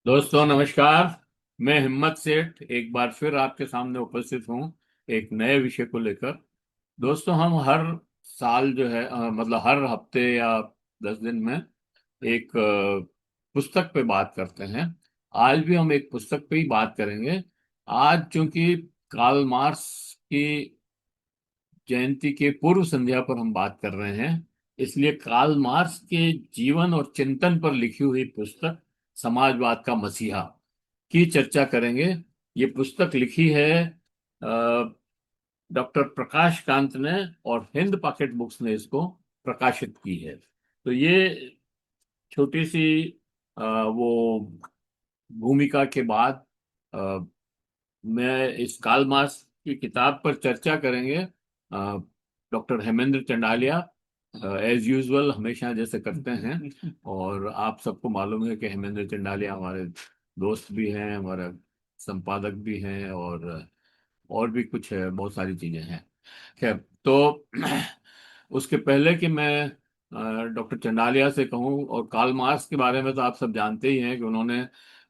दोस्तों नमस्कार। मैं हिम्मत सेठ एक बार फिर आपके सामने उपस्थित हूँ एक नए विषय को लेकर। दोस्तों हम हर साल जो है मतलब हर हफ्ते या 10 दिन में एक पुस्तक पे बात करते हैं। आज भी हम एक पुस्तक पे ही बात करेंगे। आज चूंकि कार्ल मार्क्स की जयंती के पूर्व संध्या पर हम बात कर रहे हैं, इसलिए कार्ल मार्क्स के जीवन और चिंतन पर लिखी हुई पुस्तक समाजवाद का मसीहा की चर्चा करेंगे। ये पुस्तक लिखी है डॉक्टर प्रकाश कांत ने, और हिंद पॉकेट बुक्स ने इसको प्रकाशित की है। तो ये छोटी सी वो भूमिका के बाद मैं इस कार्ल मार्क्स की किताब पर चर्चा करेंगे। Doctor Hemendra Chandaliya as usual हमेशा जैसे करते हैं। और आप सबको मालूम है कि हेमेंद्र चंडालिया हमारे दोस्त भी हैं, हमारे संपादक भी हैं, और भी कुछ है, बहुत सारी चीजें हैं। खैर, तो उसके पहले कि मैं डॉक्टर चंडालिया से कहूँ, और कार्ल मार्क्स के बारे में तो आप सब जानते ही हैं कि उन्होंने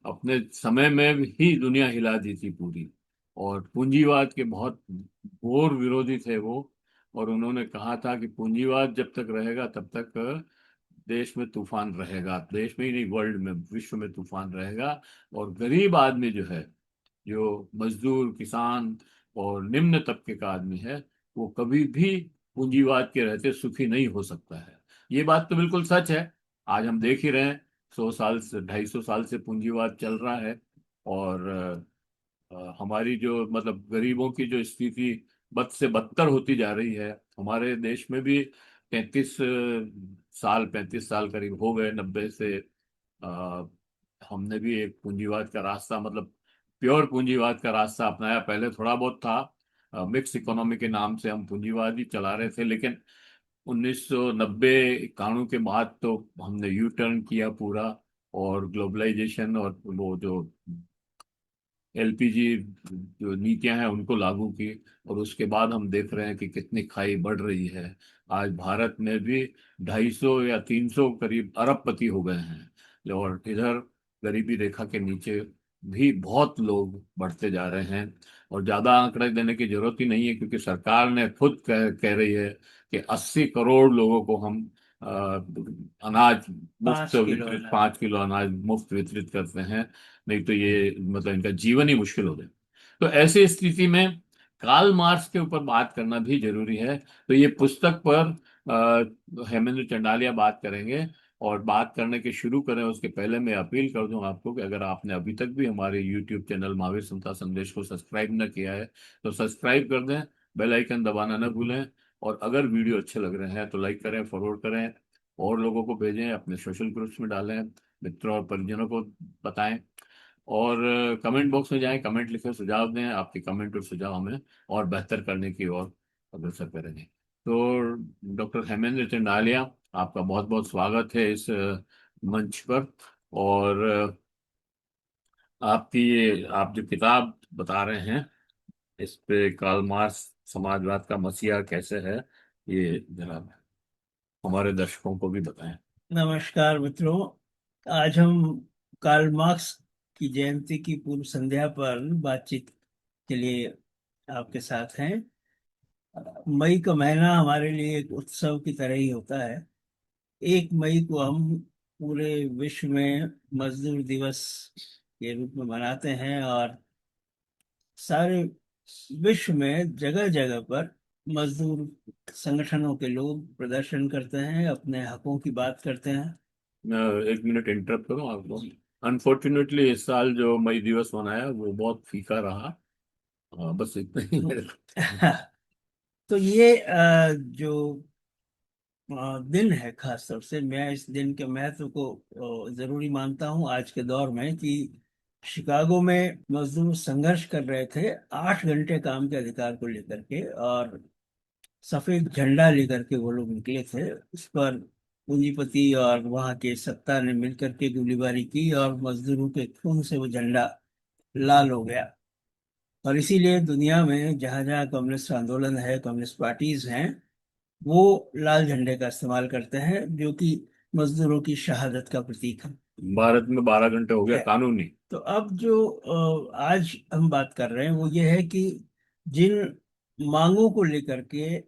अपने समय में ही दुनिया हिला दी थी पूरी। और पूंजीवाद के बहुत घोर विरोधी थे वो। और उन्होंने कहा था कि पूंजीवाद जब तक रहेगा तब तक देश में तूफान रहेगा, देश में ही नहीं वर्ल्ड में, विश्व में तूफान रहेगा। और गरीब आदमी जो है, जो मजदूर, किसान और निम्न तबके का आदमी है, वो कभी भी पूंजीवाद के रहते सुखी नहीं हो सकता है। ये बात तो बिल्कुल सच है। आज हम देख ही रहे हैं, 100 साल से 250 साल से पूंजीवाद चल रहा है। और हमारी जो मतलब गरीबों की जो स्थिति बद से बदतर होती जा रही है। हमारे देश में भी 35 साल करीब हो गए, 90 से हमने भी एक पूंजीवाद का रास्ता, मतलब प्योर पूंजीवाद का रास्ता अपनाया। पहले थोड़ा बहुत था, मिक्स इकोनॉमी के नाम से हम पूंजीवाद ही चला रहे थे, लेकिन 1990 91 के बाद तो हमने यू टर्न किया पूरा, और ग्लोबलाइजेशन और वो जो एलपीजी जो नीतियां हैं उनको लागू की। और उसके बाद हम देख रहे हैं कि कितनी खाई बढ़ रही है। आज भारत में भी 250 या 300 करीब अरबपति हो गए हैं, और इधर गरीबी रेखा के नीचे भी बहुत लोग बढ़ते जा रहे हैं। और ज्यादा आंकड़े देने की जरूरत ही नहीं है, क्योंकि सरकार ने खुद कह रही है कि 80 करोड़ लोगों को हम अ, अनाज मुफ्त 5 किलो वितरित, अनाज। 5 किलो अनाज मुफ्त वितरित करते हैं। नहीं तो ये मतलब इनका जीवन ही मुश्किल हो जाए। तो ऐसी स्थिति में कार्ल मार्क्स के ऊपर बात करना भी जरूरी है। तो ये पुस्तक पर हेमेंद्र चंडालिया बात करेंगे। और बात करने के शुरू करें उसके पहले मैं अपील कर दूं आपको कि अगर आपने अभी तक भी हमारे यूट्यूब चैनल महावीर समता संदेश को सब्सक्राइब न किया है तो सब्सक्राइब कर दें, बेल आइकन दबाना न भूलें। और अगर वीडियो अच्छे लग रहे हैं तो लाइक करें, फॉरवर्ड करें, और लोगों को भेजें, अपने सोशल ग्रुप्स में डालें, मित्रों और परिजनों को बताएं। और कमेंट बॉक्स में जाएं, कमेंट लिखें, सुझाव दें। आपके कमेंट और सुझाव हमें और बेहतर करने की ओर अग्रसर करेंगे। तो डॉक्टर हेमेंद्र चंडालिया, आपका बहुत बहुत स्वागत है इस मंच पर। और आपकी ये आप जो किताब बता रहे हैं, इस पे कार्ल मार्क्स समाजवाद का मसीहा कैसे है, ये जरा हमारे दर्शकों को भी बताएं। नमस्कार मित्रों। आज हम कार्ल मार्क्स की जयंती की पूर्व संध्या पर बातचीत के लिए आपके साथ हैं। मई का महीना हमारे लिए एक उत्सव की तरह ही होता है। 1 मई को हम पूरे विश्व में मजदूर दिवस के रूप में मनाते हैं, और सारे विश्व में जगह जगह पर मजदूर संगठनों के लोग प्रदर्शन करते हैं, अपने हकों की बात करते हैं। मैं 1 मिनट इंटरप्ट करूं आपको। अनफॉर्चुनेटली इस साल जो मई दिवस मनाया वो बहुत फीका रहा। बस इतना ही मेरे को। तो ये जो दिन है, खास तौर से मैं इस दिन के महत्व को जरूरी मानता हूँ आज के दौर में, कि शिकागो में मजदूर संघर्ष कर रहे थे 8 घंटे काम के अधिकार को लेकर के, और सफेद झंडा लेकर के वो लोग निकले थे। उस पर पूंजीपति और वहां के सत्ता ने मिलकर के गोलीबारी की, और मजदूरों के खून से वो झंडा लाल हो गया। और इसीलिए दुनिया में जहां जहां कम्युनिस्ट आंदोलन है, कम्युनिस्ट पार्टीज हैं, वो लाल झंडे का इस्तेमाल करते हैं, जो कि मजदूरों की शहादत का प्रतीक है। भारत में 12 घंटे हो गया है। कानूनी। तो अब जो आज हम बात कर रहे हैं वो ये है कि जिन मांगों को लेकर के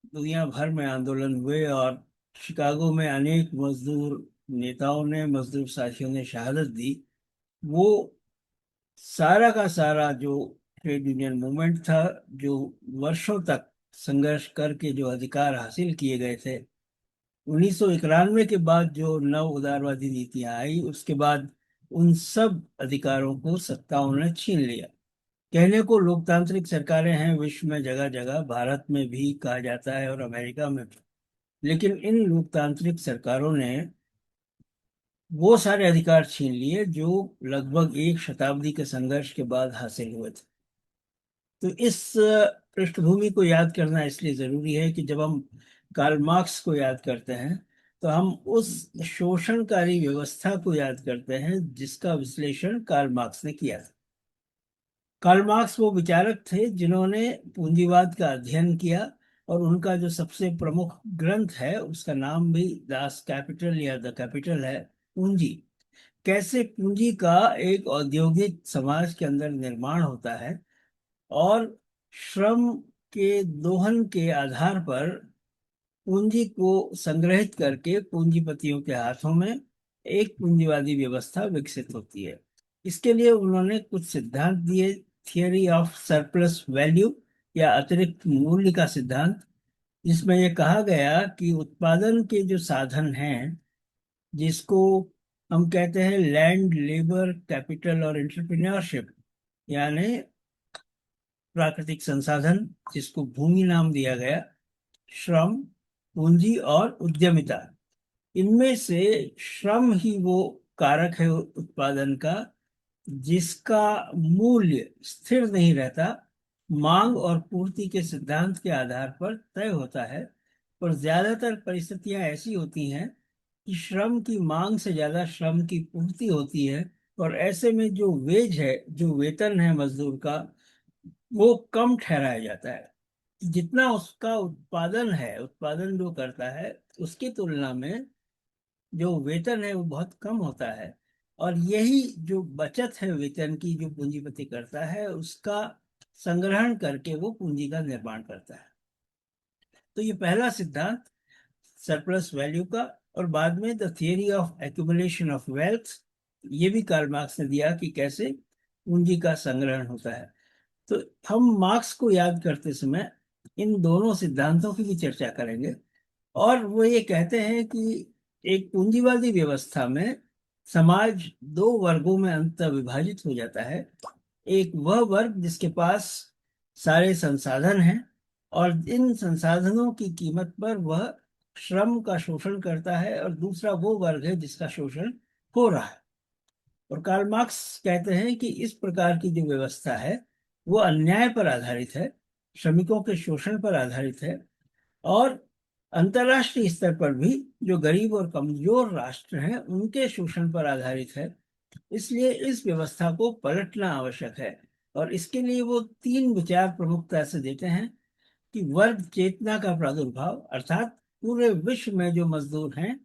दुनिया भर में आंदोलन हुए और शिकागो में अनेक मजदूर नेताओं ने, मजदूर साथियों ने शहादत दी, वो सारा का सारा जो ट्रेड यूनियन मूवमेंट था, जो वर्षों तक संघर्ष करके जो अधिकार हासिल किए गए थे, 1991 के बाद जो नव उदारवादी नीतियां आई, उसके बाद उन सब अधिकारों को सत्ताओं ने छीन लिया। कहने को लोकतांत्रिक सरकारें हैं विश्व में जगह जगह, भारत में भी कहा जाता है और अमेरिका में भी, लेकिन इन लोकतांत्रिक सरकारों ने वो सारे अधिकार छीन लिए जो लगभग एक शताब्दी के संघर्ष के बाद हासिल हुए थे। तो इस पृष्ठभूमि को याद करना इसलिए जरूरी है कि जब हम कार्ल मार्क्स को याद करते हैं तो हम उस शोषणकारी व्यवस्था को याद करते हैं जिसका विश्लेषण कार्ल मार्क्स ने किया था। कार्ल मार्क्स वो विचारक थे जिन्होंने पूंजीवाद का अध्ययन किया, और उनका जो सबसे प्रमुख ग्रंथ है उसका नाम भी दास कैपिटल या द कैपिटल है, पूंजी। कैसे पूंजी का एक औद्योगिक समाज के अंदर निर्माण होता है और श्रम के दोहन के आधार पर पूंजी को संग्रहित करके पूंजीपतियों के हाथों में एक पूंजीवादी व्यवस्था विकसित होती है। इसके लिए उन्होंने कुछ सिद्धांत दिए। थियरी ऑफ सरप्लस वैल्यू या अतिरिक्त मूल्य का सिद्धांत, जिसमें यह कहा गया कि उत्पादन के जो साधन हैं, जिसको हम कहते हैं लैंड, लेबर, कैपिटल और एंटरप्रेन्योरशिप, यानी प्राकृतिक संसाधन जिसको भूमि नाम दिया गया, श्रम, पूंजी और उद्यमिता, इनमें से श्रम ही वो कारक है उत्पादन का जिसका मूल्य स्थिर नहीं रहता, मांग और पूर्ति के सिद्धांत के आधार पर तय होता है। और ज्यादातर परिस्थितियां ऐसी होती हैं कि श्रम की मांग से ज्यादा श्रम की पूर्ति होती है, और ऐसे में जो वेज है, जो वेतन है मजदूर का, वो कम ठहराया जाता है। जितना उसका उत्पादन है, उत्पादन जो करता है, उसकी तुलना में जो वेतन है वो बहुत कम होता है। और यही जो बचत है वेतन की, जो पूंजीपति करता है, उसका संग्रहण करके वो पूंजी का निर्माण करता है। तो ये पहला सिद्धांत सरप्लस वैल्यू का। और बाद में the theory of accumulation of wealth, ये भी कार्ल मार्क्स ने दिया कि कैसे पूंजी का संग्रहण होता है। तो हम मार्क्स को याद करते समय इन दोनों सिद्धांतों की भी चर्चा करेंगे। और वो ये कहते हैं कि एक पूंजीवादी व्यवस्था में समाज दो वर्गों में अंततः विभाजित हो जाता है। एक वह वर्ग जिसके पास सारे संसाधन हैं और इन संसाधनों की कीमत पर वह श्रम का शोषण करता है, और दूसरा वो वर्ग है जिसका शोषण हो रहा है। और कार्ल मार्क्स कहते हैं कि इस प्रकार की जो व्यवस्था है वो अन्याय पर आधारित है, श्रमिकों के शोषण पर आधारित है, और अंतर्राष्ट्रीय स्तर पर भी जो गरीब और कमजोर राष्ट्र हैं उनके शोषण पर आधारित है। इसलिए इस व्यवस्था को पलटना आवश्यक है। और इसके लिए वो तीन विचार प्रमुखता से देते हैं कि वर्ग चेतना का प्रादुर्भाव, अर्थात पूरे विश्व में जो मजदूर हैं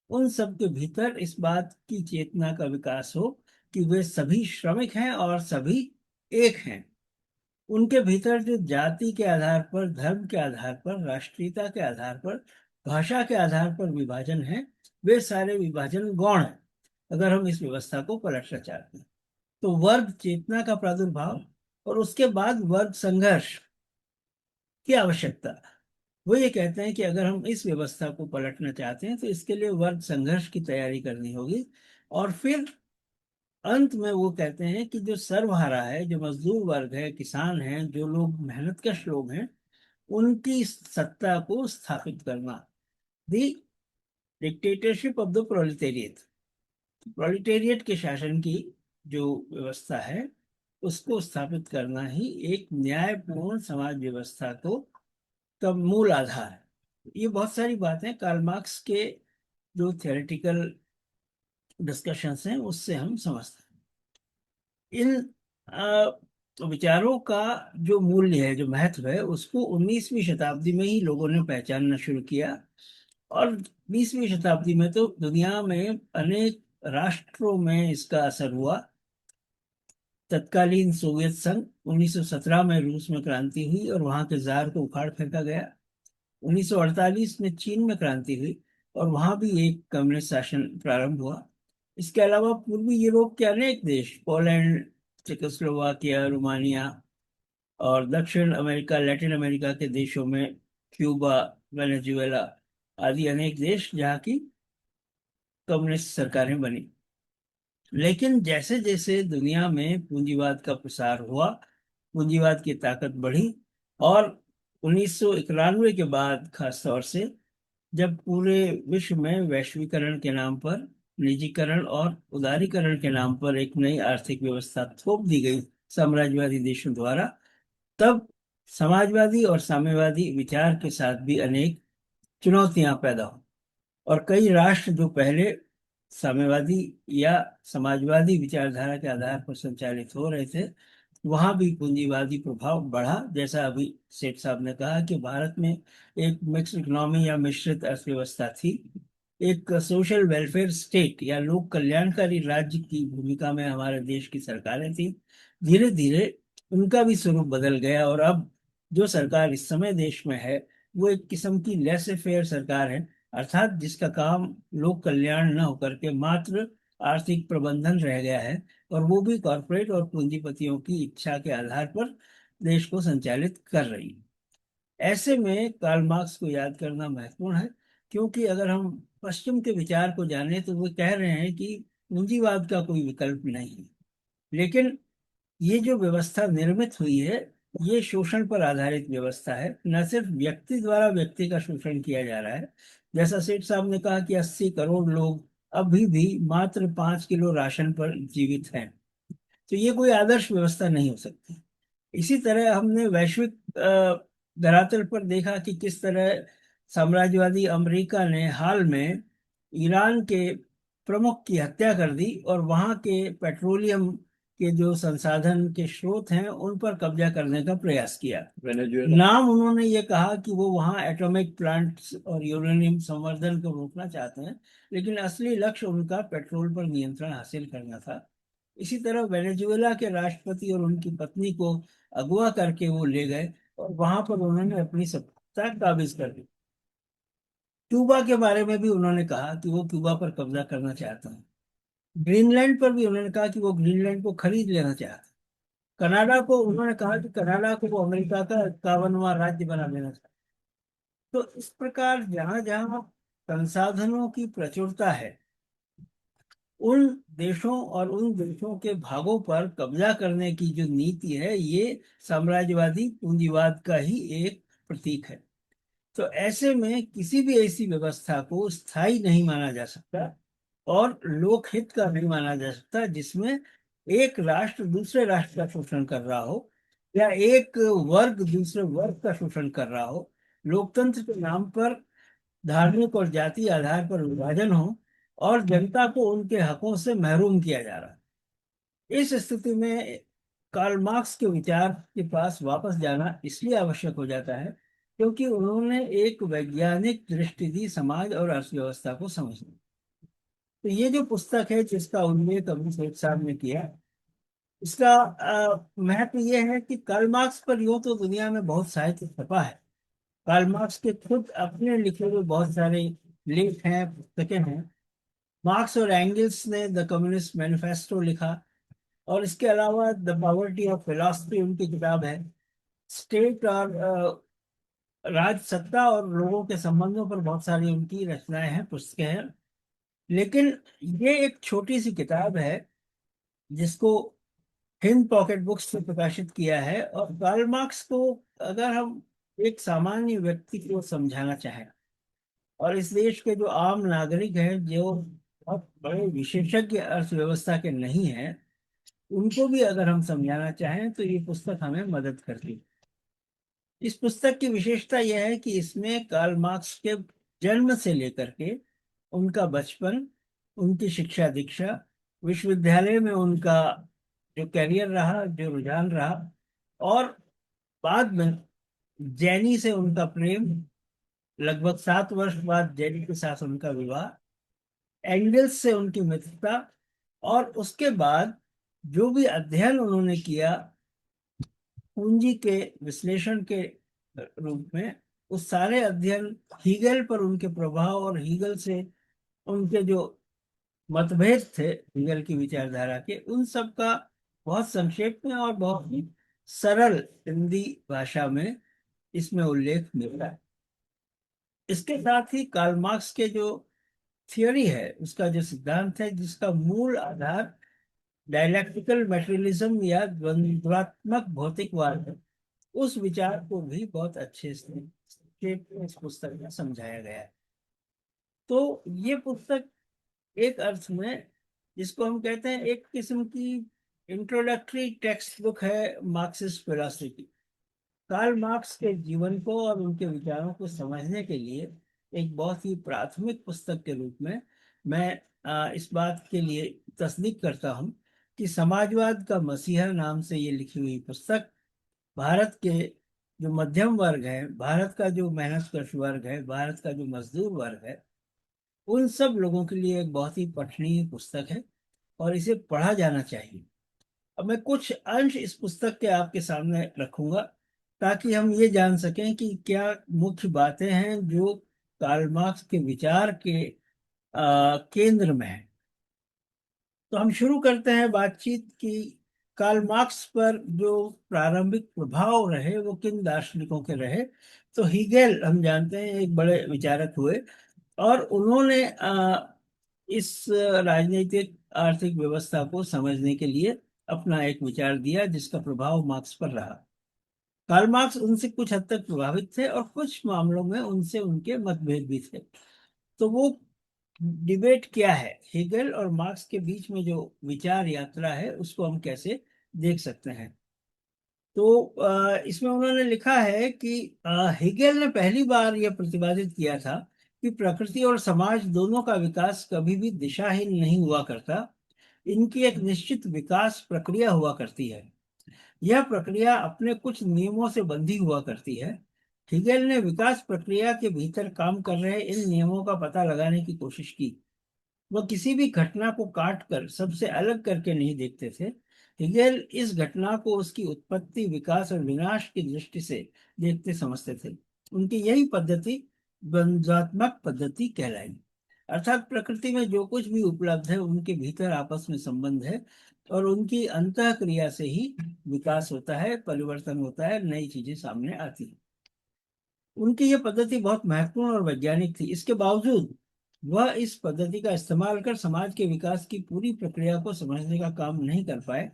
उन सब के भीतर इस बात की चेतना का विकास हो कि वे सभी श्रमिक हैं और सभी एक हैं। उनके भीतर जो जाति के आधार पर, धर्म के आधार पर, राष्ट्रीयता के आधार पर, भाषा के आधार पर विभाजन है, वे सारे विभाजन गौण हैं अगर हम इस व्यवस्था को पलटना चाहते हैं। तो वर्ग चेतना का प्रादुर्भाव और उसके बाद वर्ग संघर्ष की आवश्यकता। वो ये कहते हैं कि अगर हम इस व्यवस्था को पलटना चाहते हैं तो इसके लिए वर्ग संघर्ष की तैयारी करनी होगी। और फिर अंत में वो कहते हैं कि जो सर्वहारा है, जो मजदूर वर्ग है, किसान हैं, जो लोग मेहनतकश लोग हैं, उनकी सत्ता को स्थापित करना, the dictatorship of the proletariat, proletariat के शासन की जो व्यवस्था है उसको स्थापित करना ही एक न्यायपूर्ण समाज व्यवस्था को का मूल आधार है। ये बहुत सारी बातें कार्ल मार्क्स के जो थियोरेटिकल डिस्कशंस हैं उससे हम समझते हैं। इन विचारों का जो मूल्य है, जो महत्व है, उसको 19वीं शताब्दी में ही लोगों ने पहचानना शुरू किया। और 20वीं शताब्दी में तो दुनिया में अनेक राष्ट्रों में इसका असर हुआ। तत्कालीन सोवियत संघ, 1917 में रूस में क्रांति हुई और वहां के जार को उखाड़ फेंका गया। 1948 में चीन में क्रांति हुई और वहां भी एक कम्युनिस्ट शासन प्रारंभ हुआ। इसके अलावा पूर्वी यूरोप के अनेक देश, पोलैंड, चेकोस्लोवाकिया, रोमानिया, और दक्षिण अमेरिका, लैटिन अमेरिका के देशों में क्यूबा, वेनेजुएला आदि अनेक देश जहाँ की कम्युनिस्ट सरकारें बनी। लेकिन जैसे जैसे दुनिया में पूंजीवाद का प्रसार हुआ, पूंजीवाद की ताकत बढ़ी, और 1991 के बाद खास तौर से जब पूरे विश्व में वैश्वीकरण के नाम पर, निजीकरण और उदारीकरण के नाम पर एक नई आर्थिक व्यवस्था थोप दी गई साम्राज्यवादी देशों द्वारा, तब समाजवादी और साम्यवादी विचार के साथ भी अनेक चुनौतियां पैदा हुई। और कई राष्ट्र जो पहले साम्यवादी या समाजवादी विचारधारा के आधार पर संचालित हो रहे थे, वहां भी पूंजीवादी प्रभाव बढ़ा। जैसा अभी सेठ साहब ने कहा कि भारत में एक मिक्स्ड इकोनॉमी या मिश्रित अर्थव्यवस्था थी। एक सोशल वेलफेयर स्टेट या लोक कल्याणकारी राज्य की भूमिका में हमारे देश की सरकारें थी। धीरे धीरे उनका भी स्वरूप बदल गया और अब जो सरकार इस समय देश में है, वो एक किस्म की लेसे फेयर सरकार है, अर्थात जिसका काम लोक कल्याण न होकर के मात्र आर्थिक प्रबंधन रह गया है, और वो भी कॉरपोरेट और पूंजीपतियों की इच्छा के आधार पर देश को संचालित कर रही है। ऐसे में कार्ल मार्क्स को याद करना महत्वपूर्ण है, क्योंकि अगर हम पश्चिम के विचार को जानें तो वो कह रहे हैं कि पूंजीवाद का कोई विकल्प नहीं है। लेकिन ये जो व्यवस्था निर्मित हुई है, ये शोषण पर आधारित व्यवस्था है। न सिर्फ व्यक्ति द्वारा व्यक्ति का शोषण किया जा रहा है, जैसा सेठ साहब ने कहा कि 80 करोड़ लोग अभी भी मात्र 5 किलो राशन पर जीवित हैं। तो ये कोई आदर्श व्यवस्था नहीं हो सकती। इसी तरह हमने वैश्विक धरातल पर देखा कि किस तरह साम्राज्यवादी अमेरिका ने हाल में ईरान के प्रमुख की हत्या कर दी और वहां के पेट्रोलियम के जो संसाधन के स्रोत हैं उन पर कब्जा करने का प्रयास किया। वेनेजुएला। नाम उन्होंने ये कहा कि वो वहां एटॉमिक प्लांट्स और यूरेनियम संवर्धन को रोकना चाहते हैं, लेकिन असली लक्ष्य उनका पेट्रोल पर नियंत्रण हासिल करना था। इसी तरह वेनेजुएला के राष्ट्रपति और उनकी पत्नी को अगवा करके वो ले गए और वहां पर उन्होंने अपनी सत्ता काबिज कर दी। क्यूबा के बारे में भी उन्होंने कहा कि वो क्यूबा पर कब्जा करना चाहते हैं। ग्रीनलैंड पर भी उन्होंने कहा कि वो ग्रीनलैंड को खरीद लेना चाहते हैं। कनाडा को उन्होंने कहा कि कनाडा को वो अमेरिका का 51वां राज्य बना देना चाहते हैं। तो इस प्रकार जहां जहां संसाधनों की प्रचुरता है, उन देशों और उन देशों के भागों पर कब्जा करने की जो नीति है, ये साम्राज्यवादी पूंजीवाद का ही एक प्रतीक है। तो ऐसे में किसी भी ऐसी व्यवस्था को स्थायी नहीं माना जा सकता और लोकहित का नहीं माना जा सकता जिसमें एक राष्ट्र दूसरे राष्ट्र का शोषण कर रहा हो या एक वर्ग दूसरे वर्ग का शोषण कर रहा हो। लोकतंत्र के नाम पर धार्मिक और जाति आधार पर विभाजन हो और जनता को उनके हकों से महरूम किया जा रहा है। इस स्थिति में कार्ल मार्क्स के विचार के पास वापस जाना इसलिए आवश्यक हो जाता है क्योंकि उन्होंने एक वैज्ञानिक दृष्टि दी समाज और अर्थव्यवस्था को समझने। तो ये जो पुस्तक है जिसका उल्लेख अभी शेख साहब ने किया, इसका महत्व ये है कि कार्ल मार्क्स पर यूं तो दुनिया में बहुत साहित्य छपा है। कार्ल मार्क्स के खुद अपने लिखे हुए बहुत सारे लेख हैं, पुस्तकें हैं। मार्क्स और एंगल्स ने द कम्युनिस्ट मैनिफेस्टो लिखा, और इसके अलावा द पॉवर्टी ऑफ फिलॉसफी उनकी किताब है। स्टेट और राज सत्ता और लोगों के संबंधों पर बहुत सारी उनकी रचनाएं हैं, पुस्तकें हैं। लेकिन ये एक छोटी सी किताब है जिसको हिंद पॉकेट बुक्स से प्रकाशित किया है। और कार्ल मार्क्स को अगर हम एक सामान्य व्यक्ति को समझाना चाहें, और इस देश के जो आम नागरिक हैं जो बहुत बड़े विशेषज्ञ अर्थव्यवस्था के नहीं हैं, उनको भी अगर हम समझाना चाहें तो ये पुस्तक हमें मदद करती है। इस पुस्तक की विशेषता यह है कि इसमें कार्ल मार्क्स के जन्म से लेकर के उनका बचपन, उनकी शिक्षा दीक्षा, विश्वविद्यालय में उनका जो करियर रहा, जो रुझान रहा, और बाद में जैनी से उनका प्रेम, लगभग 7 वर्ष बाद जैनी के साथ उनका विवाह, एंगल्स से उनकी मित्रता, और उसके बाद जो भी अध्ययन उन्होंने किया पूंजी के विश्लेषण के रूप में, उस सारे अध्ययन, हीगल पर उनके प्रभाव और हीगल से उनके जो मतभेद थे हीगल की विचारधारा के, उन सब का बहुत संक्षेप में और बहुत ही सरल हिंदी भाषा में इसमें उल्लेख मिलता है। इसके साथ ही कार्ल मार्क्स के जो थियोरी है, उसका जो सिद्धांत है, जिसका मूल आधार डायलैक्टिकल मटेरियलिज्म या द्वंद्वात्मक भौतिकवाद है, उस विचार को भी बहुत अच्छे से संक्षेप में इस पुस्तक में समझाया गया है। तो ये पुस्तक एक अर्थ में, जिसको हम कहते हैं, एक किस्म की इंट्रोडक्टरी टेक्स्ट बुक है मार्क्सिस्ट फिलॉसफी। कार्ल मार्क्स के जीवन को और उनके विचारों को समझने के लिए एक बहुत ही प्राथमिक पुस्तक के रूप में मैं इस बात के लिए तस्दीक करता हूँ कि समाजवाद का मसीहा नाम से ये लिखी हुई पुस्तक भारत के जो मध्यम वर्ग है, भारत का जो मेहनतकश वर्ग है, भारत का जो मजदूर वर्ग है, उन सब लोगों के लिए एक बहुत ही पठनीय पुस्तक है और इसे पढ़ा जाना चाहिए। अब मैं कुछ अंश इस पुस्तक के आपके सामने रखूंगा ताकि हम ये जान सकें कि क्या मुख्य बातें हैं जो कार्ल मार्क्स के विचार के केंद्र में है। तो हम शुरू करते हैं बातचीत की। कार्ल मार्क्स पर जो प्रारंभिक प्रभाव रहे वो किन दार्शनिकों के रहे। तो हीगेल हम जानते हैं एक बड़े विचारक हुए, और उन्होंने इस राजनीतिक आर्थिक व्यवस्था को समझने के लिए अपना एक विचार दिया जिसका प्रभाव मार्क्स पर रहा। कार्ल मार्क्स उनसे कुछ हद तक प्रभावित थे और कुछ मामलों में उनसे उनके मतभेद भी थे। तो वो डिबेट क्या है, हेगल और मार्क्स के बीच में जो विचार यात्रा है, उसको हम कैसे देख सकते हैं। तो इसमें उन्होंने लिखा है कि हेगल ने पहली बार यह प्रतिपादित किया था कि प्रकृति और समाज दोनों का विकास कभी भी दिशाहीन नहीं हुआ करता। इनकी एक निश्चित विकास प्रक्रिया हुआ करती है। यह प्रक्रिया अपने कुछ नियमों से बंधी हुआ करती है। हेगल ने विकास प्रक्रिया के भीतर काम कर रहे इन नियमों का पता लगाने की कोशिश की। वह किसी भी घटना को काट कर सबसे अलग करके नहीं देखते थे। हेगेल इस घटना को उसकी उत्पत्ति, विकास और विनाश की दृष्टि से देखते समझते थे। उनकी यही पद्धति द्वंद्वात्मक पद्धति कहलाई। अर्थात प्रकृति में जो कुछ भी उपलब्ध है उनके भीतर आपस में संबंध है, और उनकी अंतः क्रिया से ही विकास होता है, परिवर्तन होता है, नई चीजें सामने आती हैं। उनकी यह पद्धति बहुत महत्वपूर्ण और वैज्ञानिक थी। इसके बावजूद वह इस पद्धति का इस्तेमाल कर समाज के विकास की पूरी प्रक्रिया को समझने का काम नहीं कर पाए।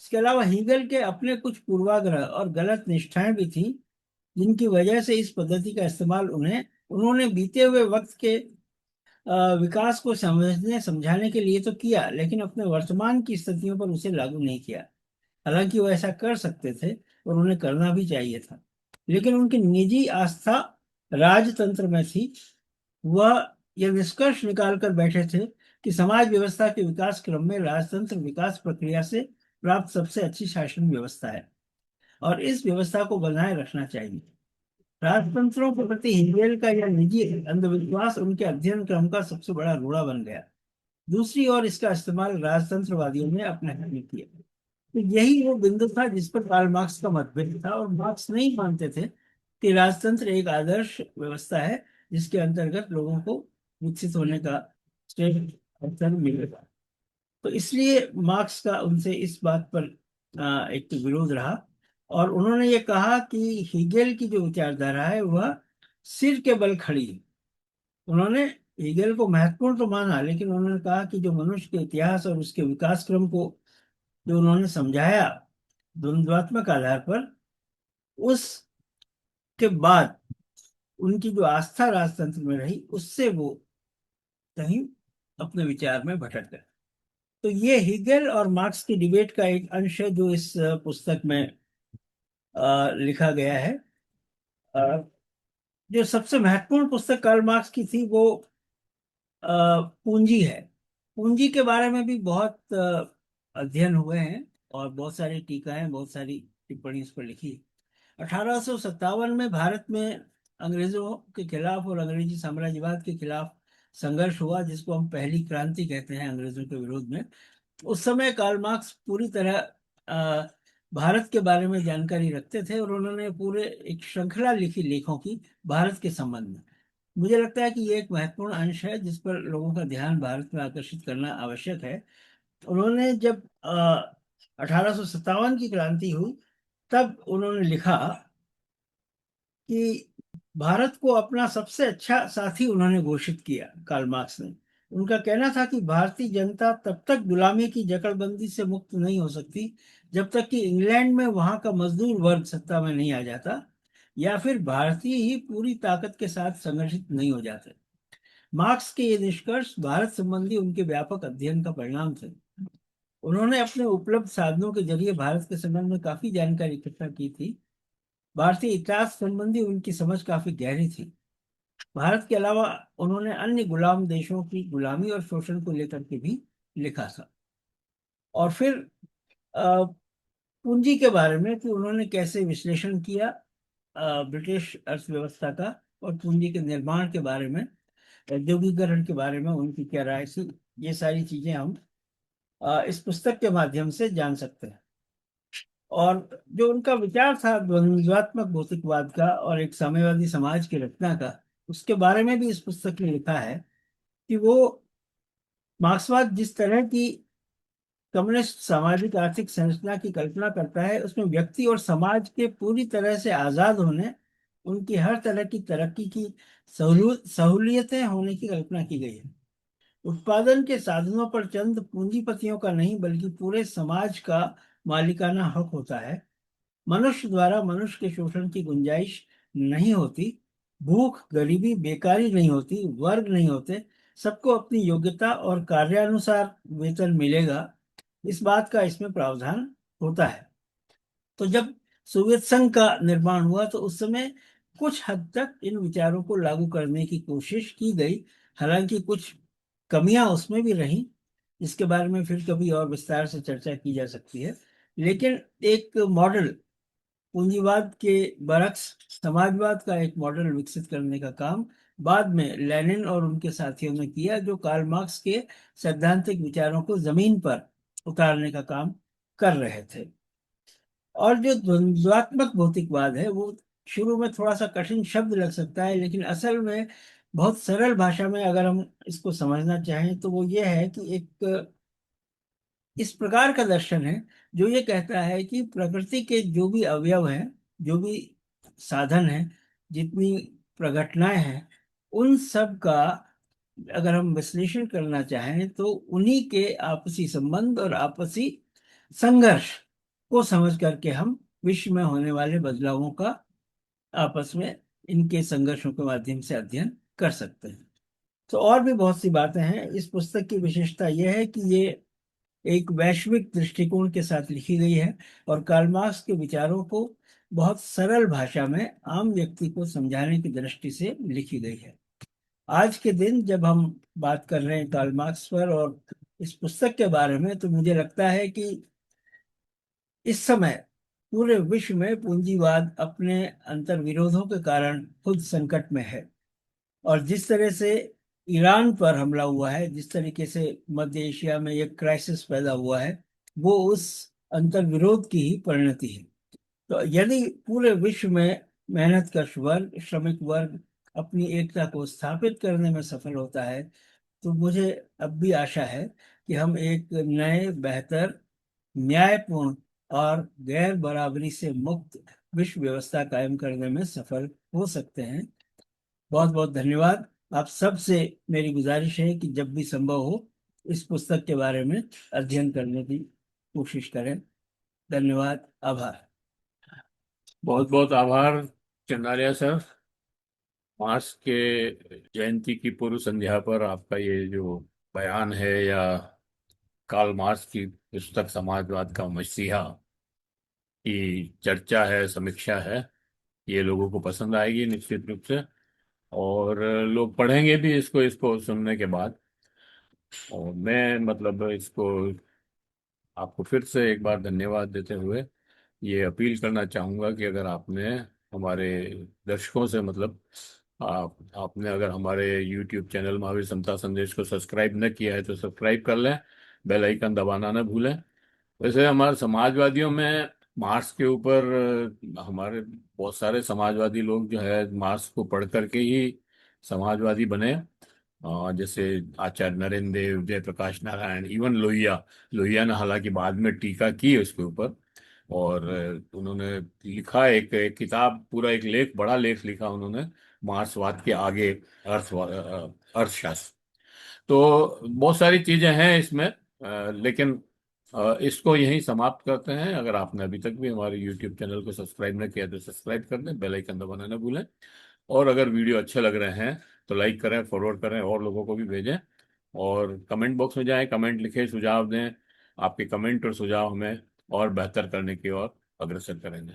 इसके अलावा हीगल के अपने कुछ पूर्वाग्रह और गलत निष्ठाएं भी थी, जिनकी वजह से इस पद्धति का इस्तेमाल उन्होंने बीते हुए वक्त के विकास को समझने समझाने के लिए तो किया, लेकिन अपने वर्तमान की स्थितियों पर उसे लागू नहीं किया। हालांकि वो ऐसा कर सकते थे और उन्हें करना भी चाहिए था, लेकिन उनकी निजी आस्था राजतंत्र में थी। वह यह निष्कर्ष निकाल कर बैठे थे कि समाज व्यवस्था के विकास क्रम में राजतंत्र विकास प्रक्रिया से प्राप्त सबसे अच्छी शासन व्यवस्था है और इस व्यवस्था को बनाए रखना चाहिए। राजतंत्रों के प्रति हिगेल का यह निजी अंधविश्वास उनके अध्ययन क्रम का सबसे बड़ा रोड़ा बन गया। दूसरी ओर इसका इस्तेमाल राजतंत्रवादियों ने अपने हक में किया। तो यही वो बिंदु था जिस पर कार्ल मार्क्स का मतभेद था, और मार्क्स नहीं मानते थे कि राजतंत्र एक आदर्श व्यवस्था है जिसके अंतर्गत लोगों को विकसित होने का श्रेष्ठ अवसर मिलेगा। तो इसलिए मार्क्स का उनसे इस बात पर एक तो विरोध रहा, और उन्होंने ये कहा कि हीगेल की जो विचारधारा है वह सिर के बल खड़ी है। उन्होंने हीगेल को महत्वपूर्ण तो माना, लेकिन उन्होंने कहा कि जो मनुष्य के इतिहास और उसके विकास क्रम को जो उन्होंने समझाया द्वंद्वात्मक आधार पर, उसके बाद उनकी जो आस्था राजतंत्र में रही उससे वो कहीं अपने विचार में भटक गए। तो ये हिगेल और मार्क्स की डिबेट का एक अंश है जो इस पुस्तक में लिखा गया है। अ, जो सबसे महत्वपूर्ण पुस्तक कार्ल मार्क्स की थी वो पूंजी है। पूंजी के बारे में भी बहुत अध्ययन हुए हैं और बहुत सारी टीकाएं, बहुत सारी टिप्पणी इस पर लिखी। 1857 में भारत में अंग्रेजों के खिलाफ और अंग्रेजी साम्राज्यवाद के खिलाफ संघर्ष हुआ, जिसको हम पहली क्रांति कहते हैं अंग्रेजों के विरोध में, उस समय कार्ल मार्क्स पूरी तरह अ, भारत के बारे में जानकारी रखते थे, और उन्होंने पूरे एक श्रृंखला लिखी लेखों की भारत के संबंध में। मुझे लगता है कि ये एक महत्वपूर्ण अंश है जिस पर लोगों का ध्यान भारत में आकर्षित करना आवश्यक है। उन्होंने जब 1857 की क्रांति हुई, तब उन्होंने लिखा कि भारत को अपना सबसे अच्छा साथी उन्होंने घोषित किया, कार्ल मार्क्स ने। उनका कहना था कि भारतीय जनता तब तक गुलामी की जकड़बंदी से मुक्त नहीं हो सकती जब तक कि इंग्लैंड में वहां का मजदूर वर्ग सत्ता में नहीं आ जाता, या फिर भारतीय ही पूरी ताकत के साथ संगठित नहीं हो जाते। मार्क्स के ये निष्कर्ष भारत संबंधी उनके व्यापक अध्ययन का परिणाम थे। उन्होंने अपने उपलब्ध साधनों के जरिए भारत के संबंध में काफी जानकारी इकट्ठा की थी। भारतीय इतिहास संबंधी उनकी समझ काफी गहरी थी। भारत के अलावा उन्होंने अन्य गुलाम देशों की गुलामी और शोषण को लेकर के भी लिखा था। और फिर अ, पूंजी के बारे में कि उन्होंने कैसे विश्लेषण किया ब्रिटिश अर्थव्यवस्था का, और पूंजी के निर्माण के बारे में, औद्योगिकरण के बारे में उनकी क्या राय थी, ये सारी चीजें हम इस पुस्तक के माध्यम से जान सकते हैं। और जो उनका विचार था द्वंद्वात्मक भौतिकवाद का और एक साम्यवादी समाज की रचना का, उसके बारे में भी इस पुस्तक में लिखा है कि वो मार्क्सवाद जिस तरह की कम्युनिस्ट सामाजिक आर्थिक संरचना की कल्पना करता है, उसमें व्यक्ति और समाज के पूरी तरह से आजाद होने, उनकी हर तरह की तरक्की की सहूलियतें होने की कल्पना की गई है। उत्पादन के साधनों पर चंद पूंजीपतियों का नहीं बल्कि पूरे समाज का मालिकाना हक होता है। मनुष्य द्वारा मनुष्य के शोषण की गुंजाइश नहीं होती। भूख, गरीबी, बेकारी नहीं होती। वर्ग नहीं होते। सबको अपनी योग्यता और कार्यानुसार वेतन मिलेगा, इस बात का इसमें प्रावधान होता है। तो जब सोवियत संघ का निर्माण हुआ तो उस समय कुछ हद तक इन विचारों को लागू करने की कोशिश की गई। हालांकि कुछ कमियां उसमें भी रहीं, इसके बारे में फिर कभी और विस्तार से चर्चा की जा सकती है। लेकिन एक मॉडल, पूंजीवाद के बरक्स समाजवाद का एक मॉडल विकसित करने का काम बाद में लेनिन और उनके साथियों ने किया, जो कार्ल मार्क्स के सैद्धांतिक विचारों को जमीन पर उतारने का काम कर रहे थे। और जो द्वंद्वात्मक भौतिकवाद है, वो शुरू में थोड़ा सा कठिन शब्द लग सकता है, लेकिन असल में बहुत सरल भाषा में अगर हम इसको समझना चाहें तो वो ये है कि एक इस प्रकार का दर्शन है जो ये कहता है कि प्रकृति के जो भी अवयव हैं, जो भी साधन हैं, जितनी प्रघटनाएं हैं, उन सब का अगर हम विश्लेषण करना चाहें तो उन्हीं के आपसी संबंध और आपसी संघर्ष को समझ करके हम विश्व में होने वाले बदलावों का आपस में इनके संघर्षों के माध्यम से अध्ययन कर सकते हैं। तो और भी बहुत सी बातें हैं। इस पुस्तक की विशेषता यह है कि ये एक वैश्विक दृष्टिकोण के साथ लिखी गई है, और कार्ल मार्क्स के विचारों को बहुत सरल भाषा में आम व्यक्ति को समझाने की दृष्टि से लिखी गई है। आज के दिन जब हम बात कर रहे हैं कार्ल मार्क्स पर और इस पुस्तक के बारे में, तो मुझे लगता है कि इस समय पूरे विश्व में पूंजीवाद अपने अंतर्विरोधों के कारण खुद संकट में है। और जिस तरह से ईरान पर हमला हुआ है, जिस तरीके से मध्य एशिया में एक क्राइसिस पैदा हुआ है, वो उस अंतर्विरोध की ही परिणति है। तो यदि पूरे विश्व में मेहनतकश वर्ग, श्रमिक वर्ग अपनी एकता को स्थापित करने में सफल होता है, तो मुझे अब भी आशा है कि हम एक नए, बेहतर, न्यायपूर्ण और गैर बराबरी से मुक्त विश्व व्यवस्था कायम करने में सफल हो सकते हैं। बहुत बहुत धन्यवाद। आप सबसे मेरी गुजारिश है कि जब भी संभव हो इस पुस्तक के बारे में अध्ययन करने की कोशिश करें। धन्यवाद, आभार। बहुत बहुत आभार चंदालिया सर। मार्क्स के जयंती की पूर्व संध्या पर आपका ये जो बयान है, या कार्ल मार्क्स की पुस्तक समाजवाद का मसीहा की चर्चा है, समीक्षा है, ये लोगों को पसंद आएगी निश्चित रूप से। और लोग पढ़ेंगे भी इसको सुनने के बाद। और मैं मतलब इसको आपको फिर से एक बार धन्यवाद देते हुए ये अपील करना चाहूंगा कि अगर आपने हमारे दर्शकों से मतलब आपने अगर हमारे YouTube चैनल महावीर समता संदेश को सब्सक्राइब न किया है तो सब्सक्राइब कर लें, बेल आइकन दबाना न भूलें। वैसे हमारे समाजवादियों में मार्क्स के ऊपर हमारे बहुत सारे समाजवादी लोग जो है मार्क्स को पढ़ करके ही समाजवादी बने। जैसे आचार्य नरेंद्र देव, जयप्रकाश नारायण, इवन लोहिया। लोहिया ने हालांकि बाद में टीका की उसके ऊपर, और उन्होंने लिखा एक किताब, पूरा एक लेख, बड़ा लेख लिखा उन्होंने, मार्क्सवाद के आगे, अर्थशास्त्र। तो बहुत सारी चीजें हैं इसमें, लेकिन इसको यहीं समाप्त करते हैं। अगर आपने अभी तक भी हमारे YouTube चैनल को सब्सक्राइब न किया तो सब्सक्राइब कर दें, बेल आइकन दबाना न भूलें। और अगर वीडियो अच्छे लग रहे हैं तो लाइक करें, फॉरवर्ड करें, और लोगों को भी भेजें। और कमेंट बॉक्स में जाएं, कमेंट लिखें, सुझाव दें। आपके कमेंट और सुझाव हमें और बेहतर करने की ओर अग्रसर करेंगे।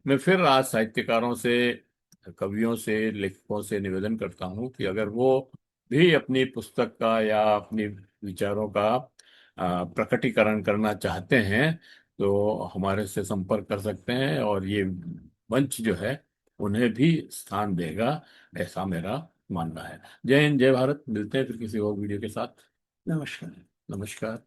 मैं फिर आज साहित्यकारों से, कवियों से, लेखकों से निवेदन करता हूं कि अगर वो भी अपनी पुस्तक का या अपनी विचारों का प्रकटीकरण करना चाहते हैं तो हमारे से संपर्क कर सकते हैं, और ये मंच जो है उन्हें भी स्थान देगा, ऐसा मेरा मानना है। जय हिंद, जय भारत। मिलते हैं फिर किसी और वीडियो के साथ। नमस्कार। नमस्कार।